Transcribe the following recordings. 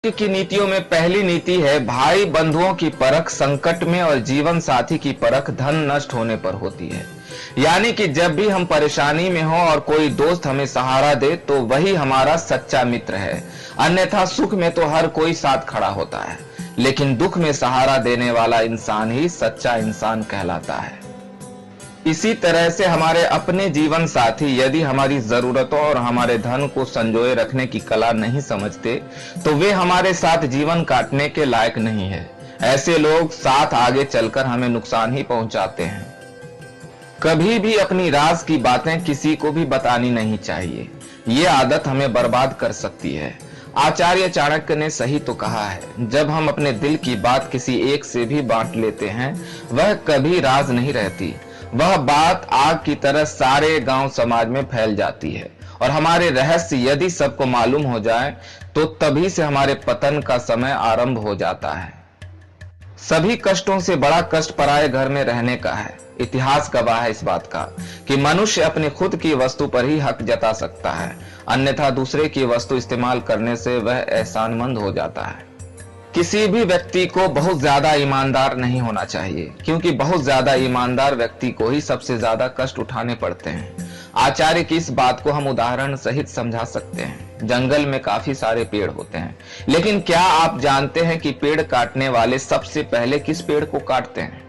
की नीतियों में पहली नीति है भाई बंधुओं की परख संकट में और जीवन साथी की परख धन नष्ट होने पर होती है। यानी कि जब भी हम परेशानी में हो और कोई दोस्त हमें सहारा दे तो वही हमारा सच्चा मित्र है। अन्यथा सुख में तो हर कोई साथ खड़ा होता है, लेकिन दुख में सहारा देने वाला इंसान ही सच्चा इंसान कहलाता है। इसी तरह से हमारे अपने जीवन साथी यदि हमारी जरूरतों और हमारे धन को संजोए रखने की कला नहीं समझते तो वे हमारे साथ जीवन काटने के लायक नहीं है। ऐसे लोग साथ आगे चलकर हमें नुकसान ही पहुंचाते हैं। कभी भी अपनी राज की बातें किसी को भी बतानी नहीं चाहिए, ये आदत हमें बर्बाद कर सकती है। आचार्य चाणक्य ने सही तो कहा है, जब हम अपने दिल की बात किसी एक से भी बांट लेते हैं वह कभी राज नहीं रहती। वह बात आग की तरह सारे गांव समाज में फैल जाती है और हमारे रहस्य यदि सबको मालूम हो जाए तो तभी से हमारे पतन का समय आरंभ हो जाता है। सभी कष्टों से बड़ा कष्ट पराये घर में रहने का है। इतिहास गवाह है इस बात का कि मनुष्य अपनी खुद की वस्तु पर ही हक जता सकता है, अन्यथा दूसरे की वस्तु इस्तेमाल करने से वह एहसानमंद हो जाता है। किसी भी व्यक्ति को बहुत ज्यादा ईमानदार नहीं होना चाहिए, क्योंकि बहुत ज्यादा ईमानदार व्यक्ति को ही सबसे ज्यादा कष्ट उठाने पड़ते हैं। आचार्य की इस बात को हम उदाहरण सहित समझा सकते हैं। जंगल में काफी सारे पेड़ होते हैं, लेकिन क्या आप जानते हैं कि पेड़ काटने वाले सबसे पहले किस पेड़ को काटते हैं?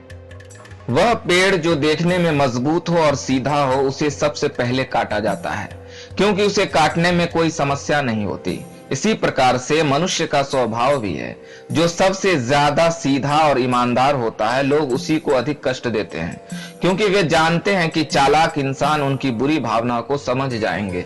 वह पेड़ जो देखने में मजबूत हो और सीधा हो उसे सबसे पहले काटा जाता है, क्योंकि उसे काटने में कोई समस्या नहीं होती। इसी प्रकार से मनुष्य का स्वभाव भी है, जो सबसे ज्यादा सीधा और ईमानदार होता है लोग उसी को अधिक कष्ट देते हैं, क्योंकि वे जानते हैं कि चालाक इंसान उनकी बुरी भावना को समझ जाएंगे।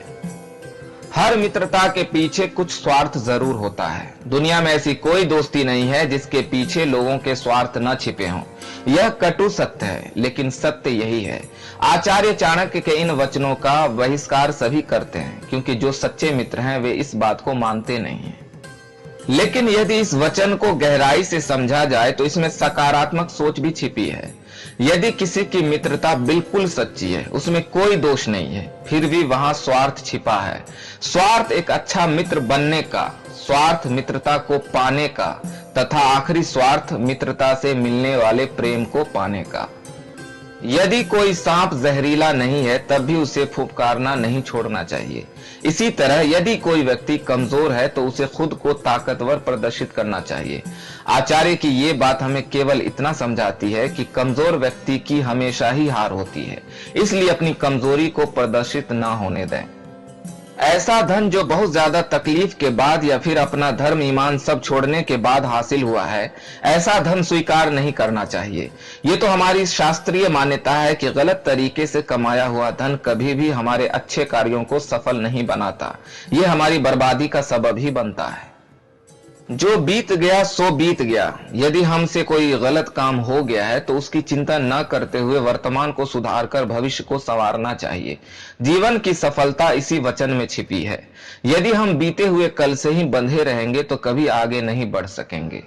हर मित्रता के पीछे कुछ स्वार्थ जरूर होता है। दुनिया में ऐसी कोई दोस्ती नहीं है जिसके पीछे लोगों के स्वार्थ न छिपे हों। यह कटु सत्य है, लेकिन सत्य यही है। आचार्य चाणक्य के इन वचनों का बहिष्कार सभी करते हैं, क्योंकि जो सच्चे मित्र हैं वे इस बात को मानते नहीं हैं। लेकिन यदि इस वचन को गहराई से समझा जाए तो इसमें सकारात्मक सोच भी छिपी है। यदि किसी की मित्रता बिल्कुल सच्ची है, उसमें कोई दोष नहीं है, फिर भी वहां स्वार्थ छिपा है। स्वार्थ एक अच्छा मित्र बनने का, स्वार्थ मित्रता को पाने का, तथा आखिरी स्वार्थ मित्रता से मिलने वाले प्रेम को पाने का। यदि कोई सांप जहरीला नहीं है तब भी उसे फुफकारना नहीं छोड़ना चाहिए। इसी तरह यदि कोई व्यक्ति कमजोर है तो उसे खुद को ताकतवर प्रदर्शित करना चाहिए। आचार्य की ये बात हमें केवल इतना समझाती है कि कमजोर व्यक्ति की हमेशा ही हार होती है, इसलिए अपनी कमजोरी को प्रदर्शित ना होने दें। ऐसा धन जो बहुत ज्यादा तकलीफ के बाद या फिर अपना धर्म ईमान सब छोड़ने के बाद हासिल हुआ है, ऐसा धन स्वीकार नहीं करना चाहिए। ये तो हमारी शास्त्रीय मान्यता है कि गलत तरीके से कमाया हुआ धन कभी भी हमारे अच्छे कार्यों को सफल नहीं बनाता, ये हमारी बर्बादी का सबब ही बनता है। जो बीत गया सो बीत गया। यदि हमसे कोई गलत काम हो गया है तो उसकी चिंता न करते हुए वर्तमान को सुधारकर भविष्य को संवारना चाहिए। जीवन की सफलता इसी वचन में छिपी है। यदि हम बीते हुए कल से ही बंधे रहेंगे तो कभी आगे नहीं बढ़ सकेंगे।